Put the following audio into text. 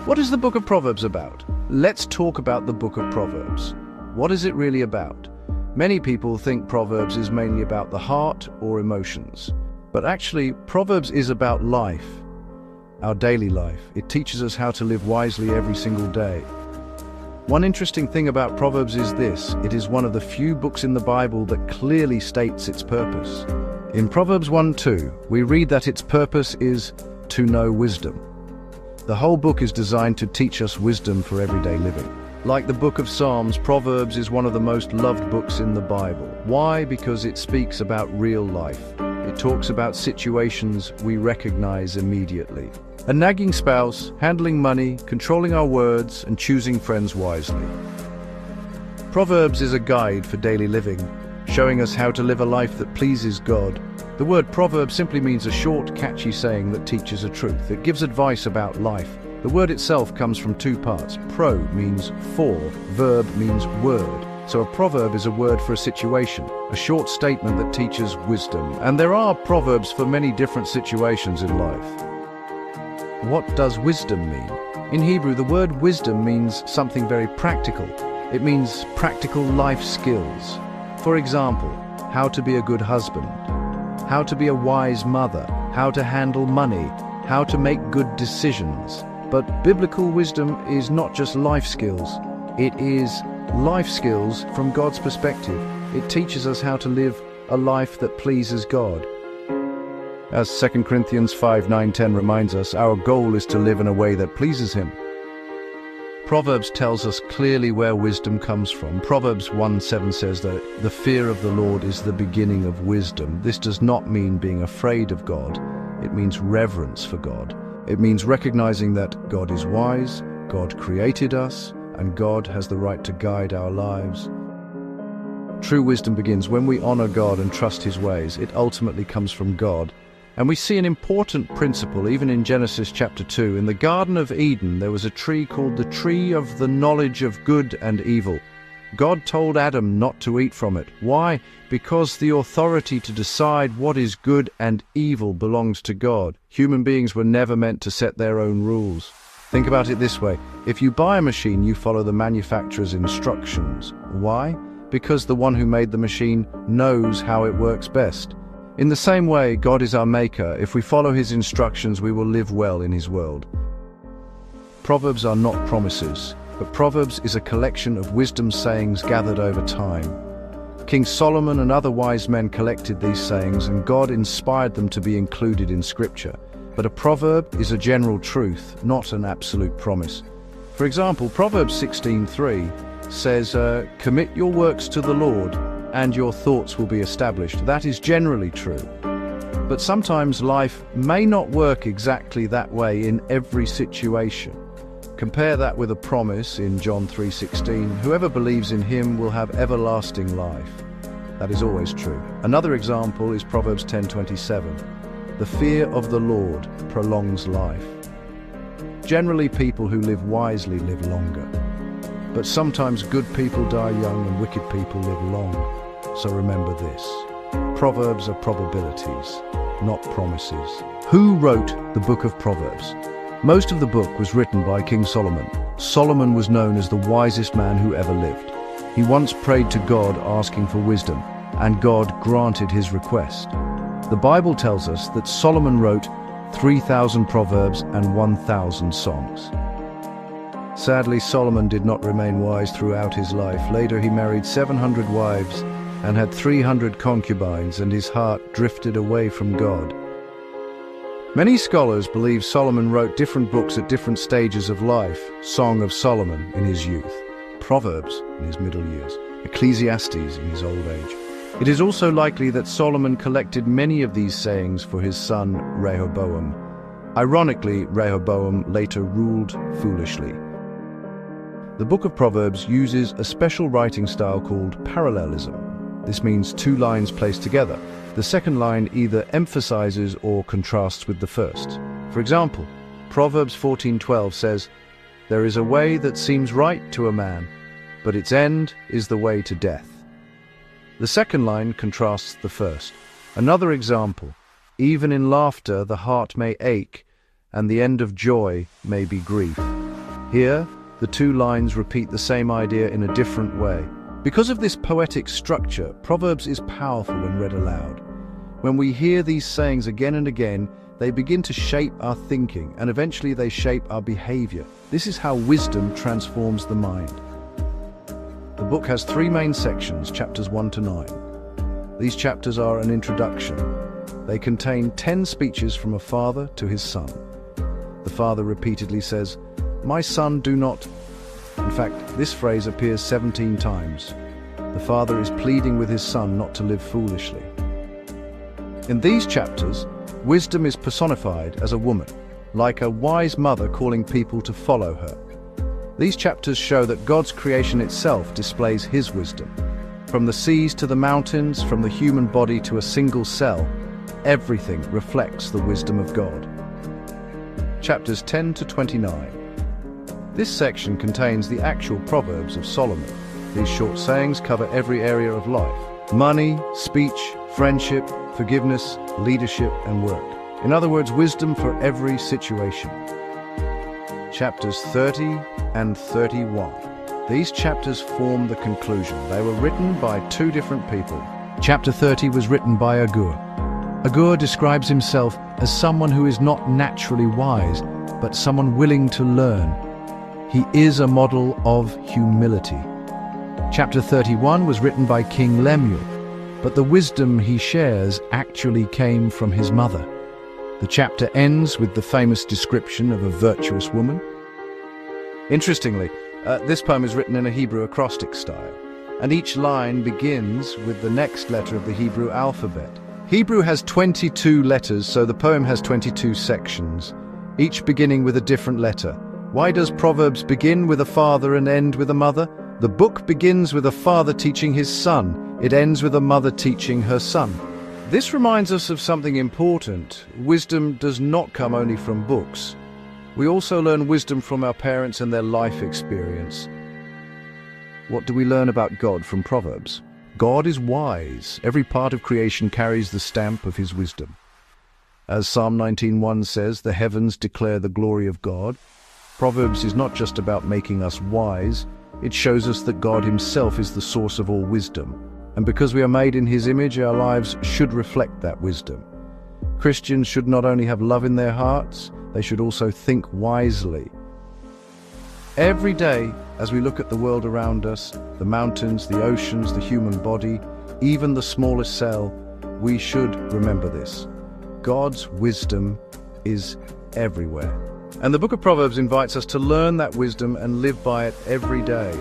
What is the Book of Proverbs about? Let's talk about the Book of Proverbs. What is it really about? Many people think Proverbs is mainly about the heart or emotions. But actually, Proverbs is about life, our daily life. It teaches us how to live wisely every single day. One interesting thing about Proverbs is this: it is one of the few books in the Bible that clearly states its purpose. In Proverbs 1:2, we read that its purpose is to know wisdom. The whole book is designed to teach us wisdom for everyday living. Like the Book of Psalms, Proverbs is one of the most loved books in the Bible. Why? Because it speaks about real life. It talks about situations we recognize immediately. A nagging spouse, handling money, controlling our words, and choosing friends wisely. Proverbs is a guide for daily living, showing us how to live a life that pleases God. The word proverb simply means a short, catchy saying that teaches a truth. It gives advice about life. The word itself comes from two parts. Pro means for, verb means word. So a proverb is a word for a situation, a short statement that teaches wisdom. And there are proverbs for many different situations in life. What does wisdom mean? In Hebrew, the word wisdom means something very practical. It means practical life skills. For example, how to be a good husband, how to be a wise mother, how to handle money, how to make good decisions. But biblical wisdom is not just life skills. It is life skills from God's perspective. It teaches us how to live a life that pleases God. As 2 Corinthians 5:9-10 reminds us, our goal is to live in a way that pleases Him. Proverbs tells us clearly where wisdom comes from. Proverbs 1:7 says that the fear of the Lord is the beginning of wisdom. This does not mean being afraid of God. It means reverence for God. It means recognizing that God is wise, God created us, and God has the right to guide our lives. True wisdom begins when we honor God and trust His ways. It ultimately comes from God. And we see an important principle even in Genesis chapter 2. In the Garden of Eden, there was a tree called the tree of the knowledge of good and evil. God told Adam not to eat from it. Why? Because the authority to decide what is good and evil belongs to God. Human beings were never meant to set their own rules. Think about it this way. If you buy a machine, you follow the manufacturer's instructions. Why? Because the one who made the machine knows how it works best. In the same way, God is our maker. If we follow His instructions, we will live well in His world. Proverbs are not promises, but Proverbs is a collection of wisdom sayings gathered over time. King Solomon and other wise men collected these sayings, and God inspired them to be included in Scripture. But a proverb is a general truth, not an absolute promise. For example, Proverbs 16:3 says, "Commit your works to the Lord, and your thoughts will be established." That is generally true. But sometimes life may not work exactly that way in every situation. Compare that with a promise in John 3:16, "Whoever believes in Him will have everlasting life." That is always true. Another example is Proverbs 10:27. "The fear of the Lord prolongs life." Generally, people who live wisely live longer. But sometimes good people die young and wicked people live long. So remember this: Proverbs are probabilities, not promises. Who wrote the Book of Proverbs? Most of the book was written by King Solomon. Solomon was known as the wisest man who ever lived. He once prayed to God asking for wisdom, and God granted his request. The Bible tells us that Solomon wrote 3,000 proverbs and 1,000 songs. Sadly, Solomon did not remain wise throughout his life. Later, he married 700 wives and had 300 concubines, and his heart drifted away from God. Many scholars believe Solomon wrote different books at different stages of life. Song of Solomon in his youth, Proverbs in his middle years, Ecclesiastes in his old age. It is also likely that Solomon collected many of these sayings for his son Rehoboam. Ironically, Rehoboam later ruled foolishly. The Book of Proverbs uses a special writing style called parallelism. This means two lines placed together. The second line either emphasizes or contrasts with the first. For example, Proverbs 14:12 says, "There is a way that seems right to a man, but its end is the way to death." The second line contrasts the first. Another example, "Even in laughter the heart may ache, and the end of joy may be grief." Here, the two lines repeat the same idea in a different way. Because of this poetic structure, Proverbs is powerful when read aloud. When we hear these sayings again and again, they begin to shape our thinking, and eventually they shape our behavior. This is how wisdom transforms the mind. The book has 3 main sections, chapters 1 to 9. These chapters are an introduction. They contain 10 speeches from a father to his son. The father repeatedly says, "My son, do not..." In fact, this phrase appears 17 times. The father is pleading with his son not to live foolishly. In these chapters, wisdom is personified as a woman, like a wise mother calling people to follow her. These chapters show that God's creation itself displays His wisdom. From the seas to the mountains, from the human body to a single cell, everything reflects the wisdom of God. Chapters 10 to 29. This section contains the actual Proverbs of Solomon. These short sayings cover every area of life: money, speech, friendship, forgiveness, leadership, and work. In other words, wisdom for every situation. Chapters 30 and 31. These chapters form the conclusion. They were written by 2 different people. Chapter 30 was written by Agur. Agur describes himself as someone who is not naturally wise, but someone willing to learn. He is a model of humility. Chapter 31 was written by King Lemuel, but the wisdom he shares actually came from his mother. The chapter ends with the famous description of a virtuous woman. Interestingly, this poem is written in a Hebrew acrostic style, and each line begins with the next letter of the Hebrew alphabet. Hebrew has 22 letters, so the poem has 22 sections, each beginning with a different letter. Why does Proverbs begin with a father and end with a mother? The book begins with a father teaching his son. It ends with a mother teaching her son. This reminds us of something important. Wisdom does not come only from books. We also learn wisdom from our parents and their life experience. What do we learn about God from Proverbs? God is wise. Every part of creation carries the stamp of His wisdom. As Psalm 19:1 says, "The heavens declare the glory of God." Proverbs is not just about making us wise, it shows us that God Himself is the source of all wisdom. And because we are made in His image, our lives should reflect that wisdom. Christians should not only have love in their hearts, they should also think wisely. Every day, as we look at the world around us, the mountains, the oceans, the human body, even the smallest cell, we should remember this. God's wisdom is everywhere. And the Book of Proverbs invites us to learn that wisdom and live by it every day.